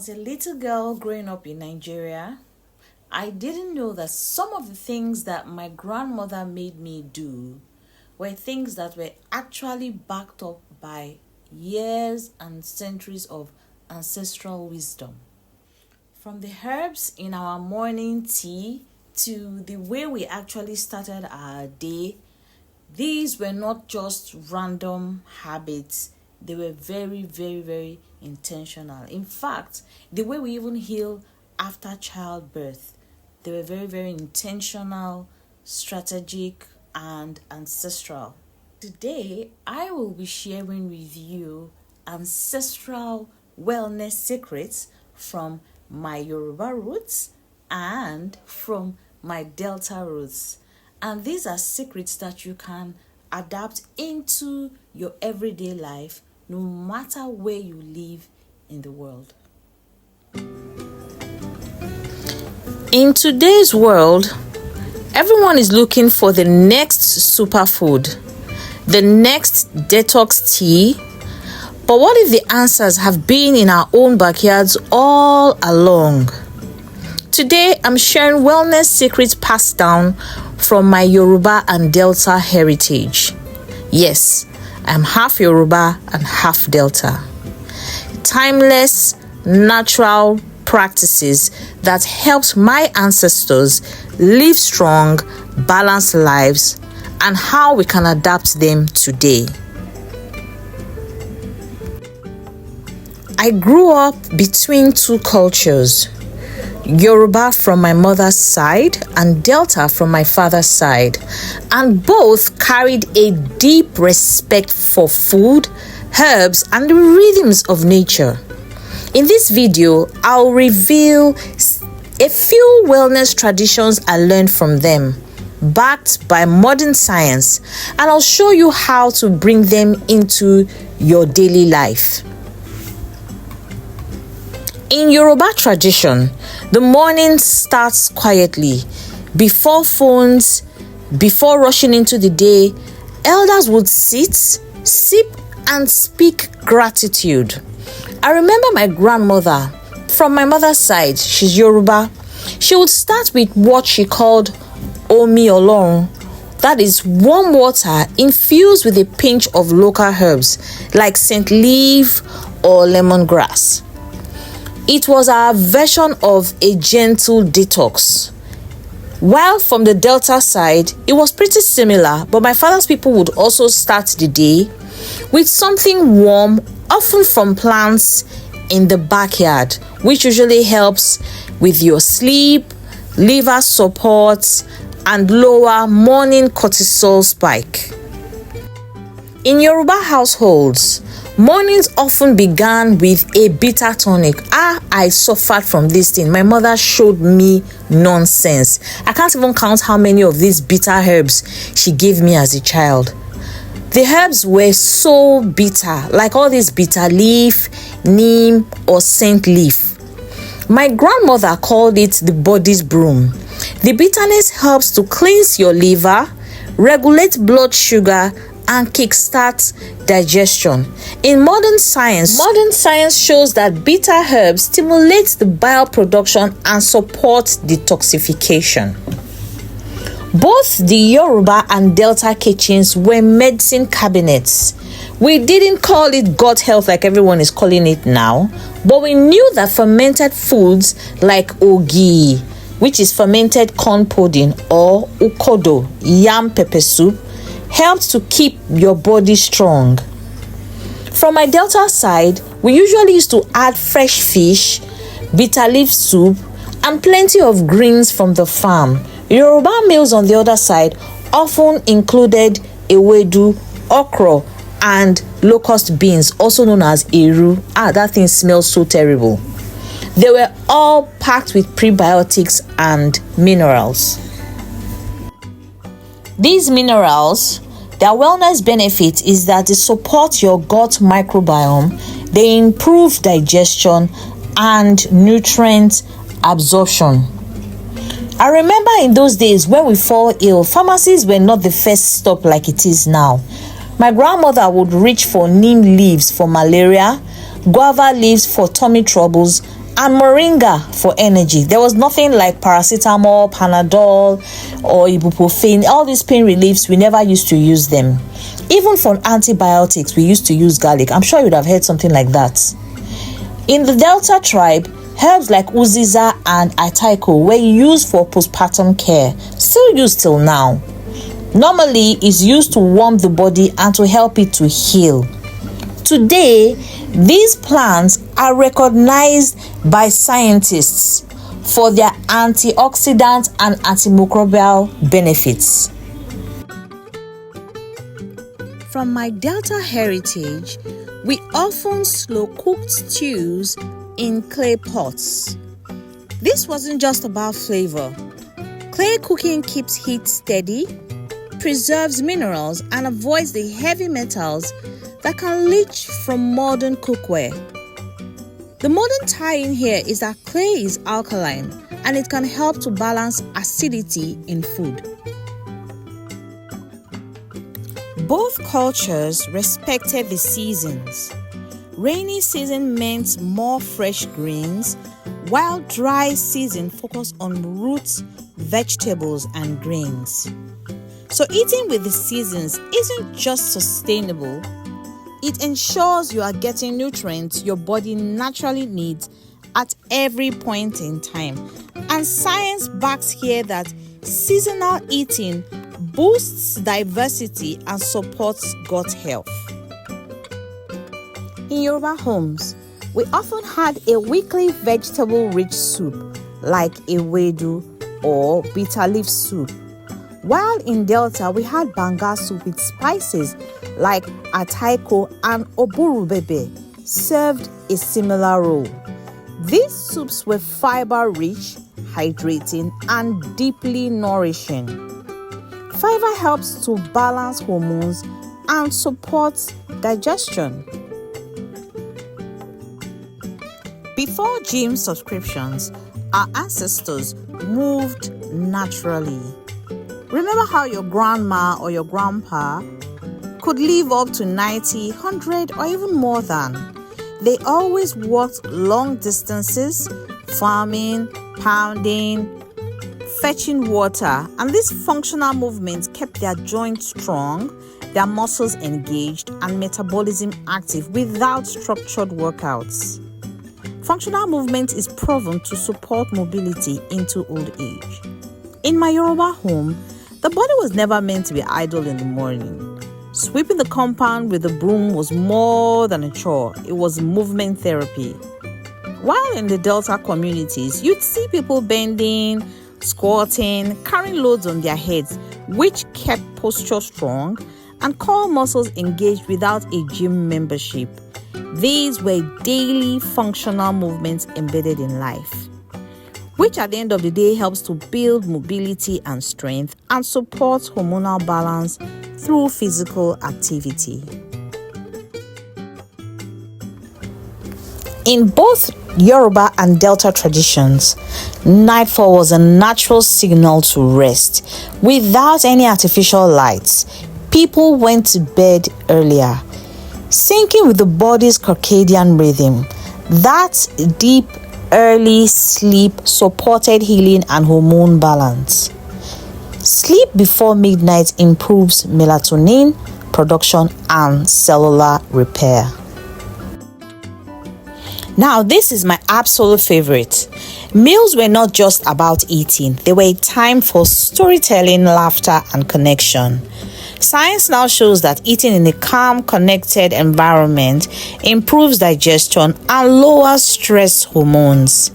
was a little girl growing up in Nigeria, I didn't know that some of the things that my grandmother made me do were things that were actually backed up by years and centuries of ancestral wisdom. From the herbs in our morning tea to the way we actually started our day, these were not just random habits. They were very, very, very intentional. In fact, the way we even heal after childbirth, they were very, very intentional, strategic, and ancestral. Today, I will be sharing with you ancestral wellness secrets from my Yoruba roots and from my Delta roots. And these are secrets that you can adapt into your everyday life, no matter where you live in the world. In today's world, everyone is looking for the next superfood, the next detox tea. But what if the answers have been in our own backyards all along? Today, I'm sharing wellness secrets passed down from my Yoruba and Delta heritage. Yes, I'm half Yoruba and half Delta. Timeless, natural practices that helped my ancestors live strong, balanced lives, and how we can adapt them today. I grew up between two cultures, Yoruba from my mother's side and Delta from my father's side, and both carried a deep respect for food, herbs, and the rhythms of nature. In this video, I'll reveal a few wellness traditions I learned from them, backed by modern science, and I'll show you how to bring them into your daily life. In Yoruba tradition, the morning starts quietly. Before phones, before rushing into the day, elders would sit, sip, and speak gratitude. I remember my grandmother, from my mother's side, she's Yoruba. She would start with what she called Omi Olorun, that is warm water infused with a pinch of local herbs like scent leaf or lemongrass. It was our version of a gentle detox. While from the Delta side, it was pretty similar, but my father's people would also start the day with something warm, often from plants in the backyard, which usually helps with your sleep, liver support, and lower morning cortisol spike. In Yoruba households, mornings often began with a bitter tonic. I suffered from this thing. My mother showed me nonsense. I can't even count how many of these bitter herbs she gave me as a child. The herbs were so bitter, like all this bitter leaf, neem, or scent leaf. My grandmother called it the body's broom. The bitterness helps to cleanse your liver, regulate blood sugar, and kickstart digestion. In modern science shows that bitter herbs stimulate the bile production and support detoxification. Both the Yoruba and Delta kitchens were medicine cabinets. We didn't call it gut health like everyone is calling it now, but we knew that fermented foods like ogi, which is fermented corn pudding, or ukodo, yam pepper soup, helped to keep your body strong. From my Delta side, we usually used to add fresh fish, bitter leaf soup, and plenty of greens from the farm. Yoruba meals on the other side often included ewedu, okra, and locust beans, also known as eru. That thing smells so terrible. They were all packed with prebiotics and minerals. These minerals, their wellness benefit is that they support your gut microbiome, they improve digestion and nutrient absorption. I remember in those days when we fall ill, pharmacies were not the first stop like it is now. My grandmother would reach for neem leaves for malaria, guava leaves for tummy troubles, and moringa for energy. There was nothing like paracetamol, Panadol, or ibuprofen. All these pain reliefs, we never used to use them. Even for antibiotics, we used to use garlic. I'm sure you would have heard something like that. In the Delta tribe, herbs like uziza and ataiko were used for postpartum care, still used till now. Normally, it's used to warm the body and to help it to heal. Today, these plants are recognized by scientists for their antioxidant and antimicrobial benefits. From my Delta heritage, we often slow-cooked stews in clay pots. This wasn't just about flavor. Clay cooking keeps heat steady, preserves minerals, and avoids the heavy metals that can leach from modern cookware. The modern tie-in here is that clay is alkaline and it can help to balance acidity in food. Both cultures respected the seasons. Rainy season meant more fresh greens, while dry season focused on roots, vegetables, and grains. So eating with the seasons isn't just sustainable, it ensures you are getting nutrients your body naturally needs at every point in time. And science backs here that seasonal eating boosts diversity and supports gut health. In Yoruba homes, we often had a weekly vegetable-rich soup like ewedu or bitter leaf soup. While in Delta, we had banga soup with spices like ataiko and oburubebe served a similar role. These soups were fiber-rich, hydrating, and deeply nourishing. Fiber helps to balance hormones and supports digestion. Before gym subscriptions, our ancestors moved naturally. Remember how your grandma or your grandpa could live up to 90, 100, or even more than. They always walked long distances, farming, pounding, fetching water, and these functional movements kept their joints strong, their muscles engaged, and metabolism active without structured workouts. Functional movement is proven to support mobility into old age. In my Yoruba home, the body was never meant to be idle in the morning. Sweeping the compound with a broom was more than a chore. It was movement therapy. While in the Delta communities, you'd see people bending, squatting, carrying loads on their heads, which kept posture strong and core muscles engaged without a gym membership. These were daily functional movements embedded in life, which at the end of the day helps to build mobility and strength and supports hormonal balance through physical activity. In both Yoruba and Delta traditions, nightfall was a natural signal to rest. Without any artificial lights, people went to bed earlier, syncing with the body's circadian rhythm. That deep early sleep supported healing and hormone balance. Sleep before midnight improves melatonin production and cellular repair. Now, this is my absolute favorite. Meals were not just about eating, they were a time for storytelling, laughter, and connection. Science now shows that eating in a calm, connected environment improves digestion and lowers stress hormones.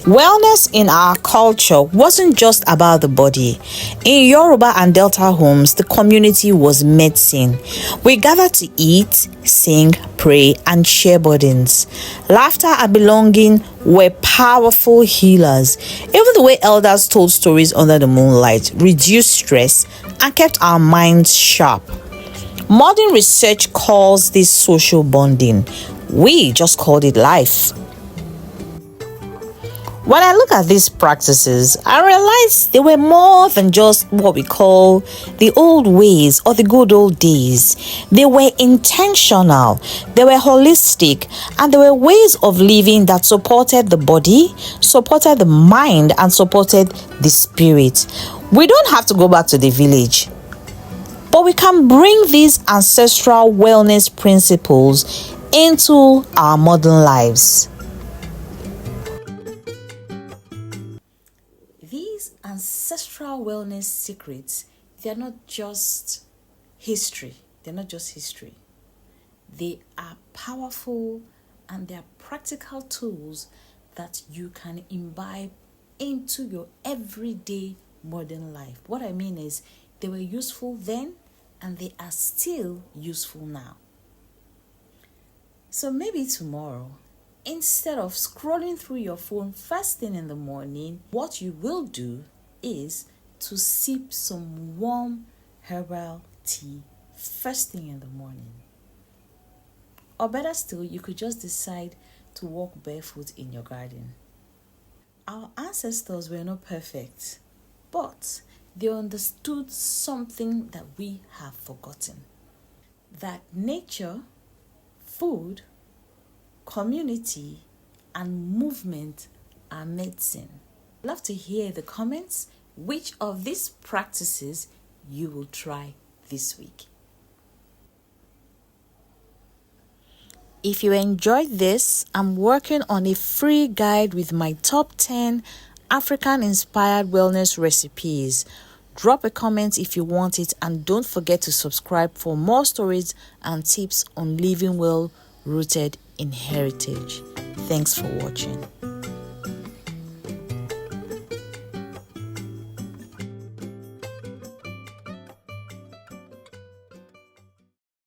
Wellness in our culture wasn't just about the body. In Yoruba and Delta homes, the community was medicine. We gathered to eat, sing, pray, and share burdens. Laughter and belonging were powerful healers. Even the way elders told stories under the moonlight reduced stress and kept our minds sharp. Modern research calls this social bonding. We just called it life. When I look at these practices, I realize they were more than just what we call the old ways or the good old days. They were intentional, they were holistic, and they were ways of living that supported the body, supported the mind, and supported the spirit. We don't have to go back to the village, but we can bring these ancestral wellness principles into our modern lives. These ancestral wellness secrets, they're not just history. They're not just history. They are powerful and they are practical tools that you can imbibe into your everyday modern life. What I mean is they were useful then and they are still useful now. So maybe tomorrow, instead of scrolling through your phone first thing in the morning, what you will do is to sip some warm herbal tea first thing in the morning. Or better still, you could just decide to walk barefoot in your garden. Our ancestors were not perfect, but they understood something that we have forgotten. That nature, food, community, and movement are medicine. I'd love to hear in the comments which of these practices you will try this week. If you enjoyed this, I'm working on a free guide with my top 10 African-inspired wellness recipes. Drop a comment if you want it, and don't forget to subscribe for more stories and tips on living well rooted in heritage. Thanks for watching.